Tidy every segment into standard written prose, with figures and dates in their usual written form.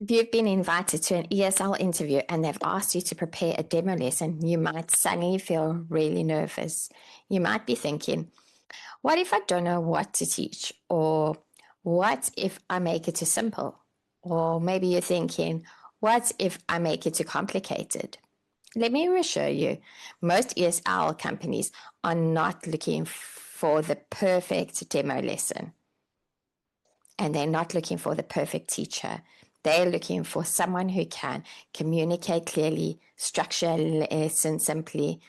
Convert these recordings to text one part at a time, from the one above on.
If you've been invited to an ESL interview and they've asked you to prepare a demo lesson, you might suddenly feel really nervous. You might be thinking, what if I don't know what to teach? Or what if I make it too simple? Or maybe you're thinking, what if I make it too complicated? Let me reassure you, most ESL companies are not looking for the perfect demo lesson, and they're not looking for the perfect teacher. They're looking for someone who can communicate clearly, structure a lesson simply,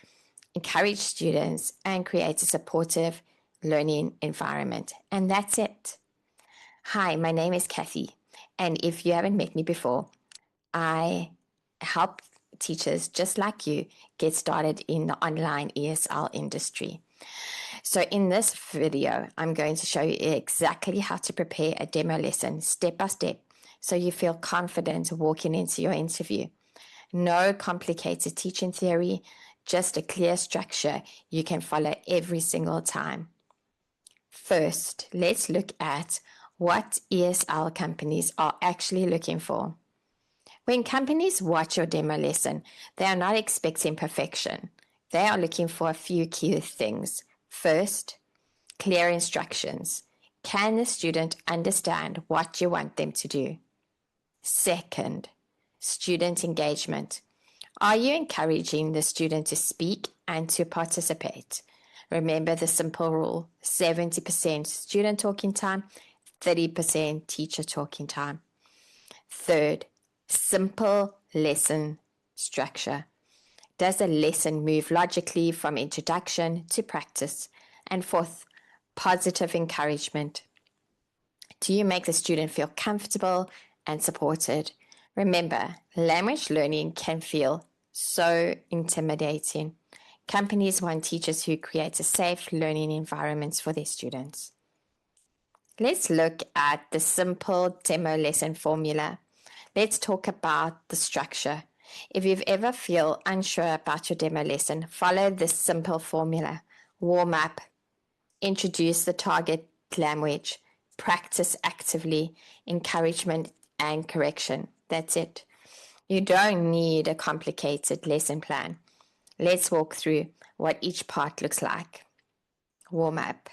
encourage students, and create a supportive learning environment. And that's it. Hi, my name is Kathy. And if you haven't met me before, I help teachers just like you get started in the online ESL industry. So in this video, I'm going to show you exactly how to prepare a demo lesson step by step so you feel confident walking into your interview. No complicated teaching theory, just a clear structure you can follow every single time. First, let's look at what ESL companies are actually looking for. When companies watch your demo lesson, they are not expecting perfection. They are looking for a few key things. First, clear instructions. Can the student understand what you want them to do? Second, student engagement. Are you encouraging the student to speak and to participate? Remember the simple rule, 70% student talking time, 30% teacher talking time. Third, simple lesson structure. Does the lesson move logically from introduction to practice? And fourth, positive encouragement. Do you make the student feel comfortable and supported? Remember, language learning can feel so intimidating. Companies want teachers who create a safe learning environment for their students. Let's look at the simple demo lesson formula. Let's talk about the structure. If you've ever feel unsure about your demo lesson, follow this simple formula. Warm up, introduce the target language, practice actively, encouragement and correction. That's it. You don't need a complicated lesson plan. Let's walk through what each part looks like. Warm up.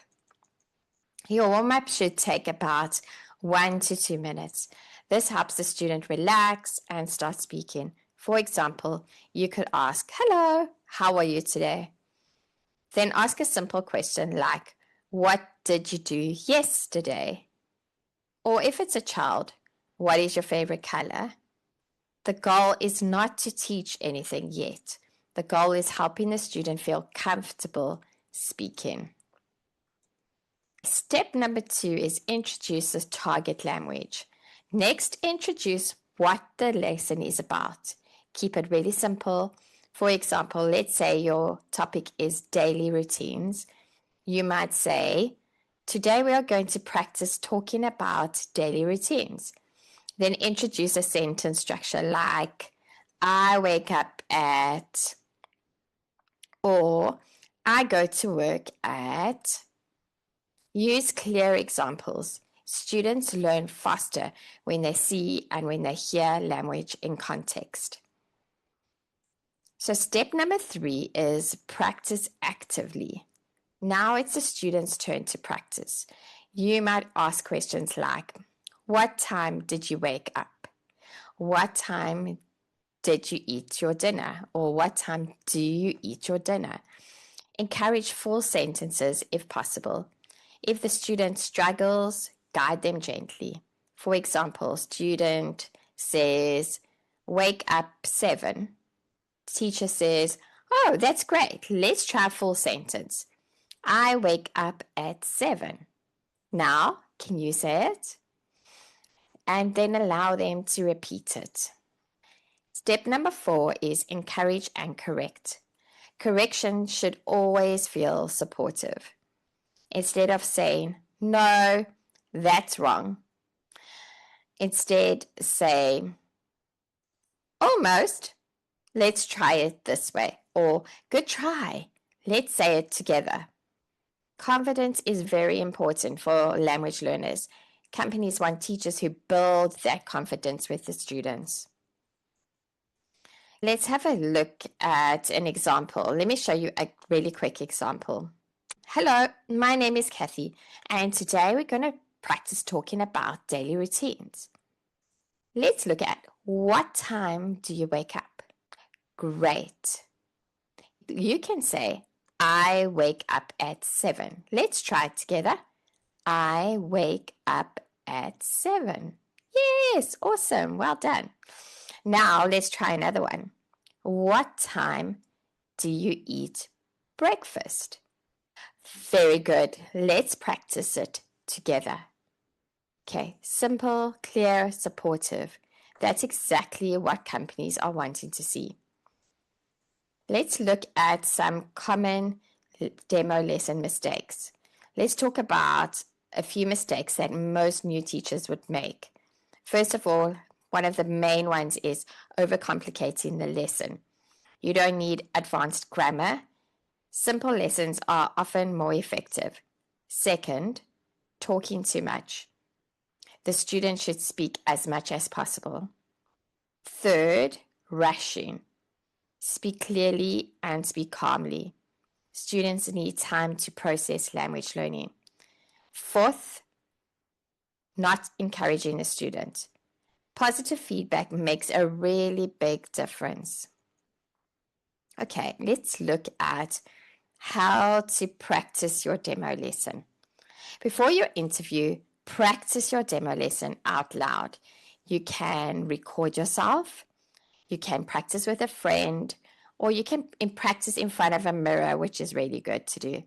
Your warm up should take about 1 to 2 minutes. This helps the student relax and start speaking. For example, you could ask, hello, how are you today? Then ask a simple question like, what did you do yesterday? Or if it's a child, what is your favorite color? The goal is not to teach anything yet. The goal is helping the student feel comfortable speaking. Step number 2 is introduce the target language. Next, introduce what the lesson is about. Keep it really simple. For example, let's say your topic is daily routines. You might say, today we are going to practice talking about daily routines. Then introduce a sentence structure like, I wake up at, or I go to work at. Use clear examples. Students learn faster when they see and when they hear language in context. So step number 3 is practice actively. Now it's the student's turn to practice. You might ask questions like, what time did you wake up? What time did you eat your dinner? Or what time do you eat your dinner? Encourage full sentences if possible. If the student struggles, guide them gently. For example, student says, wake up 7. Teacher says, oh, that's great. Let's try a full sentence. I wake up at 7. Now, can you say it? And then allow them to repeat it. Step number 4 is encourage and correct. Correction should always feel supportive. Instead of saying, no, that's wrong. Instead, say, almost, let's try it this way. Or, good try, let's say it together. Confidence is very important for language learners. Companies want teachers who build that confidence with the students. Let's have a look at an example. Let me show you a really quick example. Hello, my name is Kathy, and today we're going to practice talking about daily routines. Let's look at what time do you wake up? Great. You can say, I wake up at 7. Let's try it together. I wake up at 7. Yes, awesome. Well done. Now let's try another one. What time do you eat breakfast? Very good. Let's practice it together. Okay, simple, clear, supportive. That's exactly what companies are wanting to see. Let's look at some common demo lesson mistakes. Let's talk about a few mistakes that most new teachers would make. First of all, one of the main ones is overcomplicating the lesson. You don't need advanced grammar. Simple lessons are often more effective. Second, talking too much. The student should speak as much as possible. Third, rushing. Speak clearly and speak calmly. Students need time to process language learning. Fourth, not encouraging the student. Positive feedback makes a really big difference. Okay, let's look at how to practice your demo lesson. Before your interview, practice your demo lesson out loud. You can record yourself, you can practice with a friend, or you can practice in front of a mirror, which is really good to do.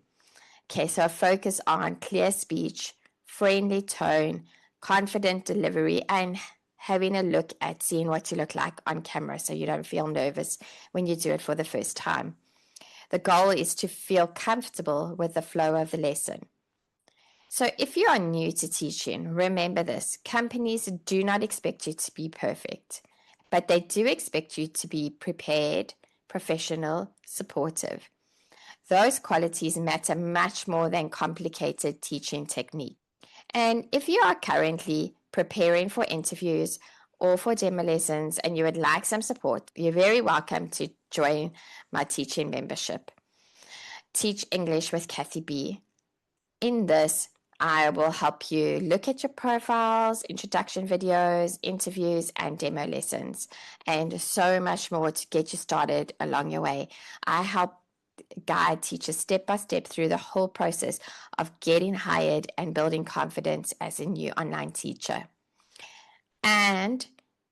Okay, so focus on clear speech, friendly tone, confident delivery, and having a look at seeing what you look like on camera so you don't feel nervous when you do it for the first time. The goal is to feel comfortable with the flow of the lesson. So if you are new to teaching, remember this: companies do not expect you to be perfect, but they do expect you to be prepared, professional, supportive. Those qualities matter much more than complicated teaching technique. And if you are currently preparing for interviews or for demo lessons and you would like some support, you're very welcome to join my teaching membership. Teach English with Kathy B. In this, I will help you look at your profiles, introduction videos, interviews, and demo lessons, and so much more to get you started along your way. I help guide teachers step by step through the whole process of getting hired and building confidence as a new online teacher. And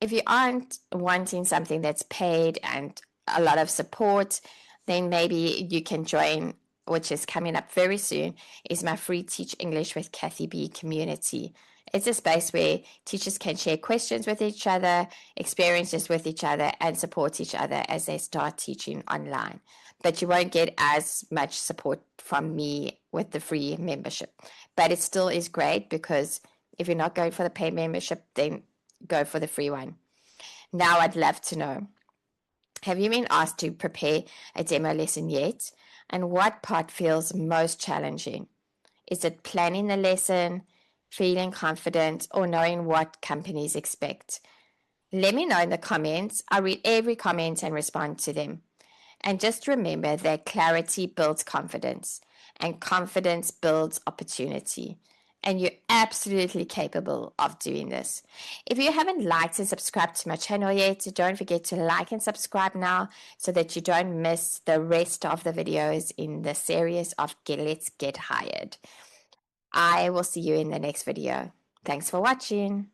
if you aren't wanting something that's paid and a lot of support, then maybe you can join, which is coming up very soon, is my free Teach English with Kathy B community. It's a space where teachers can share questions with each other, experiences with each other, and support each other as they start teaching online. But you won't get as much support from me with the free membership. But it still is great, because if you're not going for the paid membership, then go for the free one. Now I'd love to know, have you been asked to prepare a demo lesson yet? And what part feels most challenging? Is it planning the lesson, feeling confident, or knowing what companies expect? Let me know in the comments. I read every comment and respond to them. And just remember that clarity builds confidence, and confidence builds opportunity. And you're absolutely capable of doing this. If you haven't liked and subscribed to my channel yet, don't forget to like and subscribe now so that you don't miss the rest of the videos in the series of Let's Get Hired. I will see you in the next video. Thanks for watching.